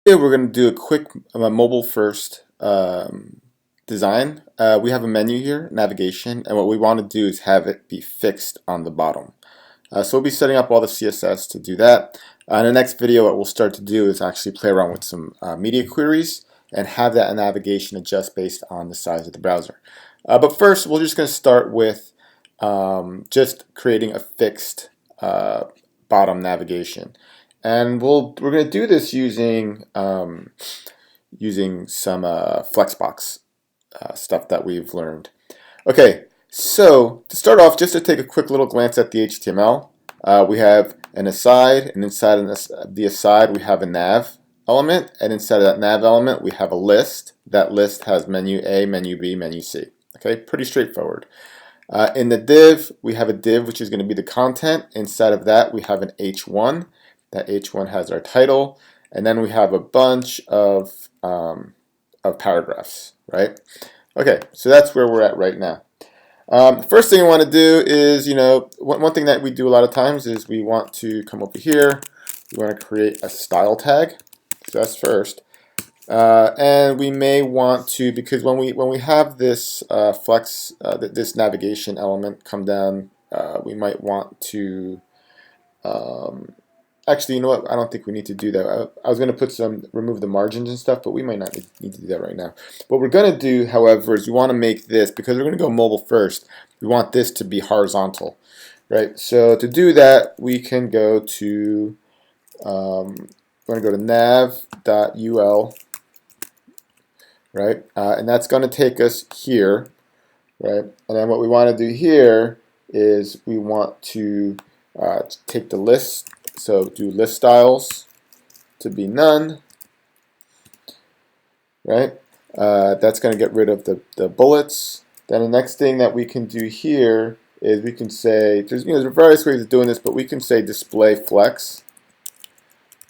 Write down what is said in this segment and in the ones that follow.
Yeah, we're going to do a quick mobile first design. We have a menu here, navigation, and what we want to do is have it be fixed on the bottom. So we'll be setting up all the CSS to do that. In the next video, what we'll start to do is actually play around with some media queries and have that navigation adjust based on the size of the browser. But first, we're just going to start with just creating a fixed bottom navigation. And we're going to do this using some FlexBox stuff that we've learned. Okay, so to start off, just to take a quick little glance at the HTML, we have an aside, and inside of the aside we have a nav element, and inside of that nav element we have a list. That list has menu A, menu B, menu C. Okay, pretty straightforward. In the div, we have a div which is going to be the content. Inside of that we have an H1. That H1 has our title, and then we have a bunch of paragraphs, right? Okay, so that's where we're at right now. First thing I want to do is, one thing that we do a lot of times is we want to come over here. We want to create a style tag. So that's first, and we may want to, because when we have this this navigation element come down, we might want to. Actually, you know what? I don't think we need to do that. I was going to remove the margins and stuff, but we might not need to do that right now. What we're going to do, however, is we want to make this, because we're going to go mobile first, we want this to be horizontal, right? So to do that, we can go to, we're going to go to nav.ul, right? And that's going to take us here, right? And then what we want to do here is we want to take the list. So do list styles to be none, right? That's going to get rid of the bullets. Then the next thing that we can do here is we can say, there's various ways of doing this, but we can say display flex,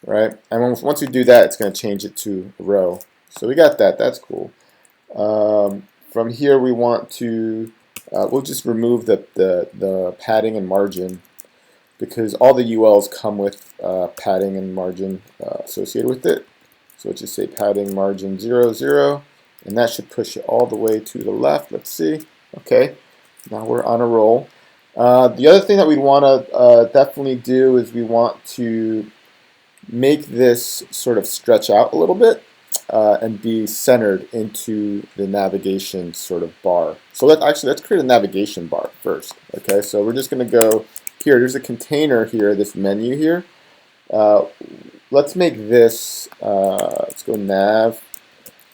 right? And once we do that, it's going to change it to a row. So we got that. That's cool. From here, we want to, we'll just remove the padding and margin, because all the ULs come with padding and margin associated with it. So let's just say padding margin 0, 0, and that should push it all the way to the left. Let's see. Okay, now we're on a roll. The other thing that we want to definitely do is we want to make this sort of stretch out a little bit and be centered into the navigation sort of bar. So let's create a navigation bar first. Okay, so we're just going to go here. There's a container here, this menu here. Let's make this, let's go nav.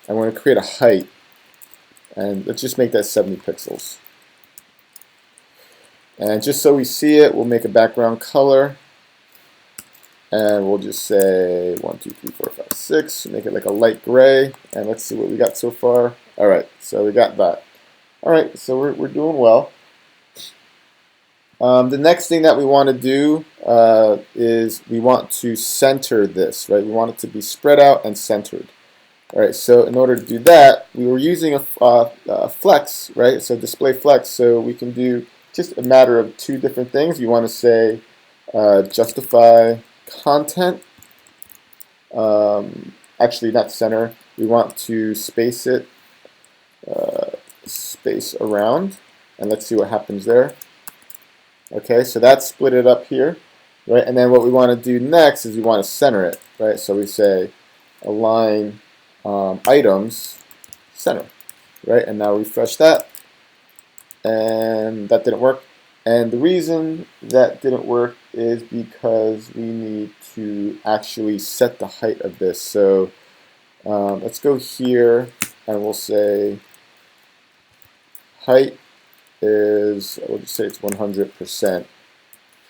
I'm going to create a height, and let's just make that 70 pixels. And just so we see it, we'll make a background color, and we'll just say 1, 2, 3, 4, 5, 6. Make it like a light gray, and let's see what we got so far. All right, so we got that. All right, so we're doing well. The next thing that we want to do is we want to center this, right? We want it to be spread out and centered. All right, so in order to do that, we were using a flex, right? So display flex, so we can do just a matter of two different things. We want to say justify content, actually not center, we want to space it, space around, and let's see what happens there. Okay, so that's split it up here, right? And then what we want to do next is we want to center it, right? So we say align items center, right? And now refresh that, and that didn't work. And the reason that didn't work is because we need to actually set the height of this. So let's go here, and we'll say height is, we'll just say it's 100%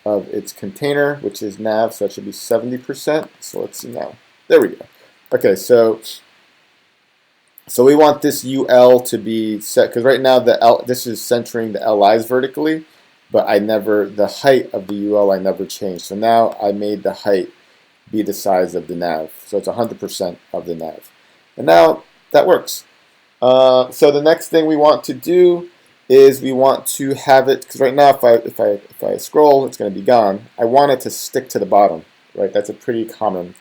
of its container, which is nav, so that should be 70%. So let's see now. There we go. Okay, so we want this UL to be set, because right now this is centering the LIs vertically, but the height of the UL I never changed. So now I made the height be the size of the nav, so it's 100% of the nav, and now that works. So the next thing we want to do is we want to have it, because right now if I scroll, it's going to be gone. I want it to stick to the bottom, right? That's a pretty common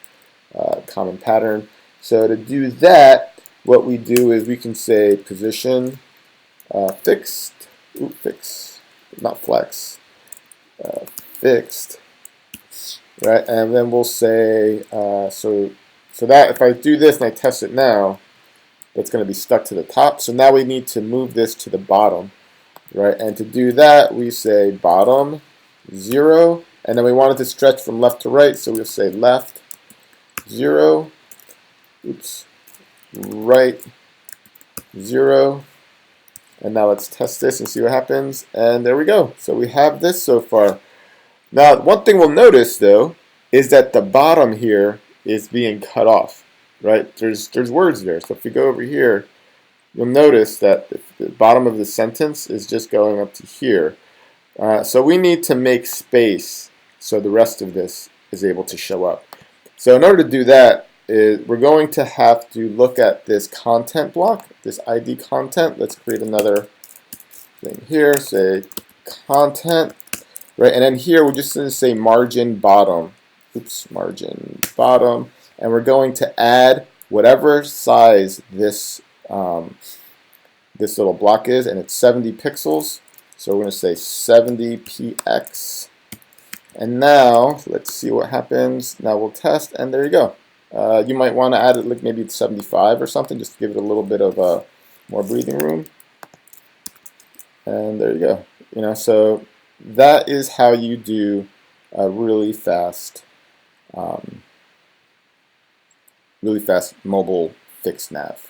pattern. So to do that, what we do is we can say position fixed, not flex, fixed, right? And then we'll say, so that if I do this and I test it now, it's going to be stuck to the top. So now we need to move this to the bottom, right? And to do that, we say bottom 0, and then we want it to stretch from left to right, so we'll say left 0, right 0, and now let's test this and see what happens. And there we go. So we have this so far. Now, one thing we'll notice though is that the bottom here is being cut off, right? There's words there. So if we go over here, you'll notice that the bottom of the sentence is just going up to here. So we need to make space so the rest of this is able to show up. So in order to do that, we're going to have to look at this content block, this ID content. Let's create another thing here, say content, right? And then here we're just going to say margin bottom. Margin bottom. And we're going to add whatever size this this little block is, and it's 70 pixels. So we're going to say 70 px. And now let's see what happens. Now we'll test, and there you go. You might want to add it like maybe it's 75 or something, just to give it a little bit of more breathing room. And there you go. So that is how you do a really fast mobile fixed nav.